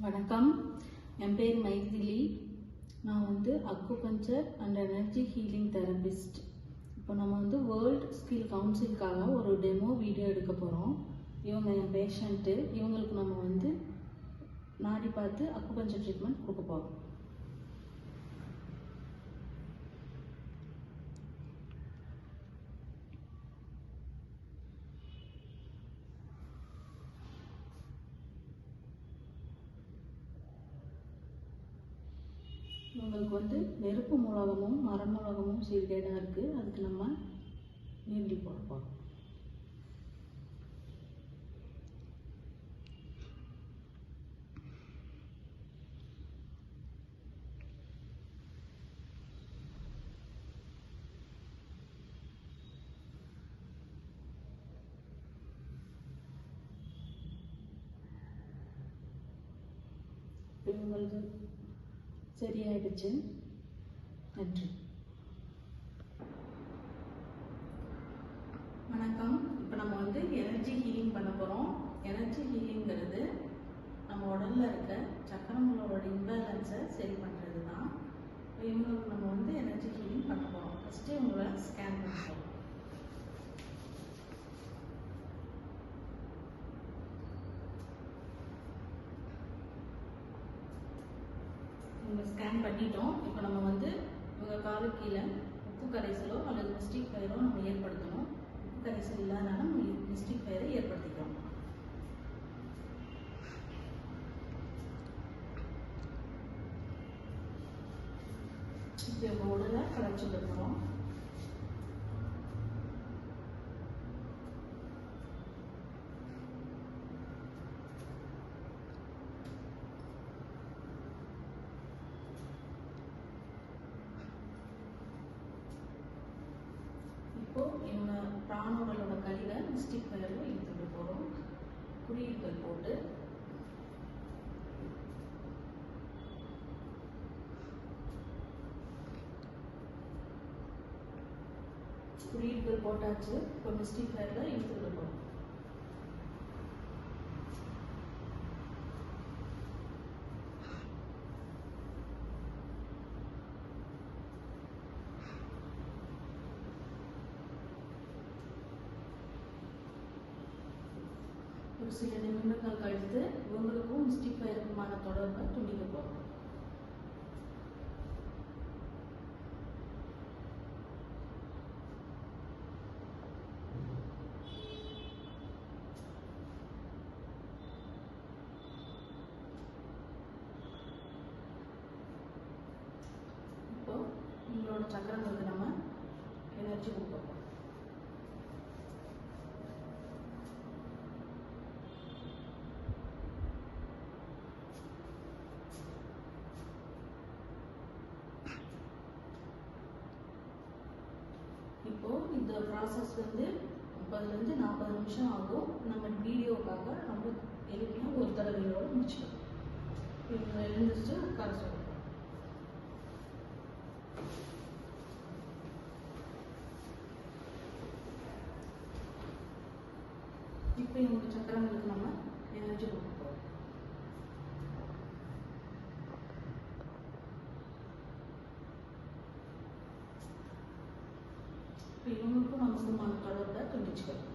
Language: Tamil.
வணக்கம், என் பேர் மைதிலி. நான் acupuncture and energy healing therapist. இப்போ நம்ம வேர்ல்ட் ஸ்கில் கவுன்சிலுக்காக ஒரு டெமோ வீடியோ எடுக்க போகிறோம். இவங்க என் பேஷண்ட்டு. இவங்களுக்கு நம்ம நாடி பார்த்து அக்குபஞ்சர் ட்ரீட்மெண்ட் கொடுக்க போகிறோம். இவங்களுக்கு நெருப்பு மூலகமும் மர மூலகமும் சீர்கேடாக இருக்குது. அதுக்கு நம்ம நீடில் போட போகிறோம். இவங்களுக்கு சரியாயிடுச்சு. நன்றி. வணக்கம். இப்போ நம்ம எனர்ஜி ஹீலிங் பண்ண போகிறோம். எனர்ஜி ஹீலிங்கிறது நம்ம உடலில் இருக்க சக்கரங்களோட இம்பேலன்ஸை சரி பண்ணுறது தான். இவங்களுக்கு நம்ம எனர்ஜி ஹீலிங் பண்ண போகிறோம். ஃபஸ்ட்டு இவங்களை ஸ்கேன் பண்ணுறோம். இவங்க ஸ்கேன் பண்ணிட்டோம். இப்போ நம்ம இவங்க காலு கீழே உப்பு கரைசலோ அல்லது மிஸ்டிக் ஃபயரோ நம்ம ஏற்படுத்தணும். உப்பு கரைசல் இல்லாதனால நம்ம மிஸ்டிக் ஃபயரை ஏற்படுத்திக்கிறோம். இப்போ இவங்க உடலை கரைச்சி விடுறோம். இப்போ இவங்க பிராணோடலோட கழிவை மிஸ்டிக் ஃபயரில் இழுத்துட்டு போகிறோம். குறியீடுகள் போட்டு குறியீடுகள் போட்டாச்சு. இப்போ மிஸ்டிக் ஃபயரில் இழுத்துட்டு போகிறோம். ஒரு சில நிமிடங்கள் கழித்து இவங்களுக்கும் மிஸ்டிக் ஃபயருக்குமான தொடர்பை துண்டிக்க போகிறோம். இப்போ உங்களோட சக்கரங்களுக்கு நம்ம எனர்ஜி கொடுப்போம். இப்போ இந்த ப்ராசஸ் 30லேருந்து 40 நிமிஷம் ஆகும். நம்ம வீடியோக்காக நம்ம எளிமையாக ஒரு தடவையோடு முடிச்சுக்கணும். இவங்க எழுந்திரிச்சு உட்கார சொல்லுவோம். இப்போ இவங்க சக்கரங்களுக்கு நம்ம எனர்ஜி கொடுப்போம். இவங்களுக்கும் நமக்குமான தொடர்பை துண்டிச்சுக்கணும்.